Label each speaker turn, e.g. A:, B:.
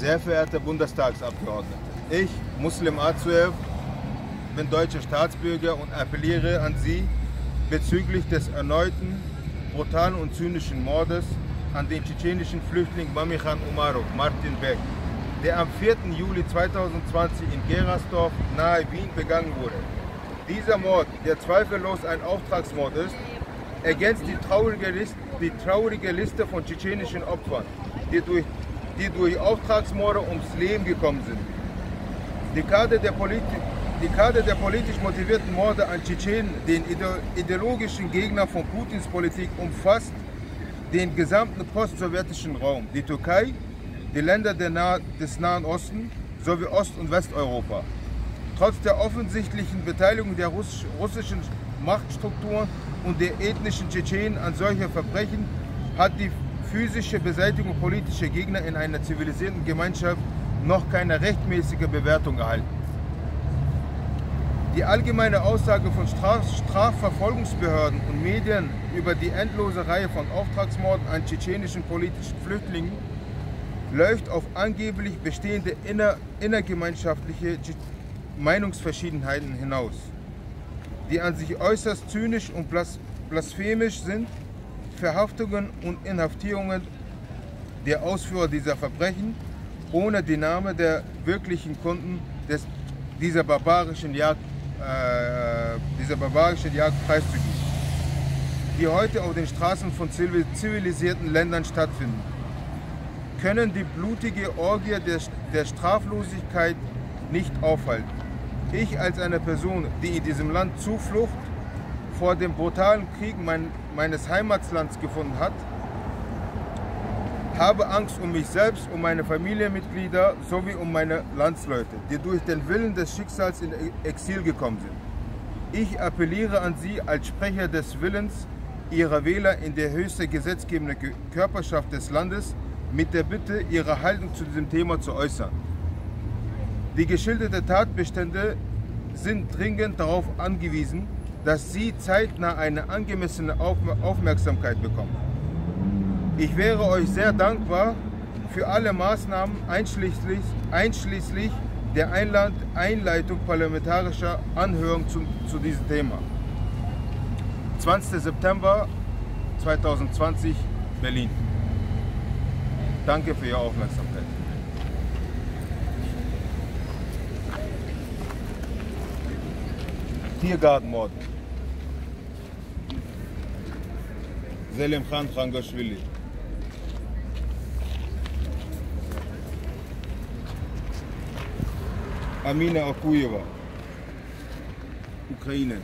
A: Sehr verehrte Bundestagsabgeordnete, ich, Muslim Azuev, bin deutscher Staatsbürger und appelliere an Sie bezüglich des erneuten, brutalen und zynischen Mordes an den tschetschenischen Flüchtling Mamikhan Umarov, Martin Beck, der am 4. Juli 2020 in Gerasdorf nahe Wien begangen wurde. Dieser Mord, der zweifellos ein Auftragsmord ist, ergänzt die traurige Liste von tschetschenischen Opfern, die durch Auftragsmorde ums Leben gekommen sind. Die Dekade der politisch motivierten Morde an Tschetschenen, den ideologischen Gegner von Putins Politik, umfasst den gesamten postsowjetischen Raum, die Türkei, die Länder des Nahen Osten sowie Ost- und Westeuropa. Trotz der offensichtlichen Beteiligung der russischen Machtstrukturen und der ethnischen Tschetschenen an solchen Verbrechen hat die physische Beseitigung politischer Gegner in einer zivilisierten Gemeinschaft noch keine rechtmäßige Bewertung erhalten. Die allgemeine Aussage von Strafverfolgungsbehörden und Medien über die endlose Reihe von Auftragsmorden an tschetschenischen politischen Flüchtlingen läuft auf angeblich bestehende innergemeinschaftliche Meinungsverschiedenheiten hinaus, die an sich äußerst zynisch und blasphemisch sind. Verhaftungen und Inhaftierungen der Ausführer dieser Verbrechen ohne die Namen der wirklichen Kunden dieser barbarischen Jagd preiszugeben, die heute auf den Straßen von zivilisierten Ländern stattfinden, können die blutige Orgie der Straflosigkeit nicht aufhalten. Ich als eine Person, die in diesem Land Zuflucht vor dem brutalen Krieg meines Heimatlands gefunden hat, habe Angst um mich selbst, um meine Familienmitglieder sowie um meine Landsleute, die durch den Willen des Schicksals in Exil gekommen sind. Ich appelliere an Sie als Sprecher des Willens Ihrer Wähler in der höchsten gesetzgebenden Körperschaft des Landes mit der Bitte, Ihre Haltung zu diesem Thema zu äußern. Die geschilderten Tatbestände sind dringend darauf angewiesen, dass Sie zeitnah eine angemessene Aufmerksamkeit bekommen. Ich wäre euch sehr dankbar für alle Maßnahmen, einschließlich der Einleitung parlamentarischer Anhörung zu diesem Thema. 20. September 2020, Berlin. Danke für Ihre Aufmerksamkeit. Tiergartenmord. Selim Khan Khangashvili. Amina Akuyeva, Ukraine.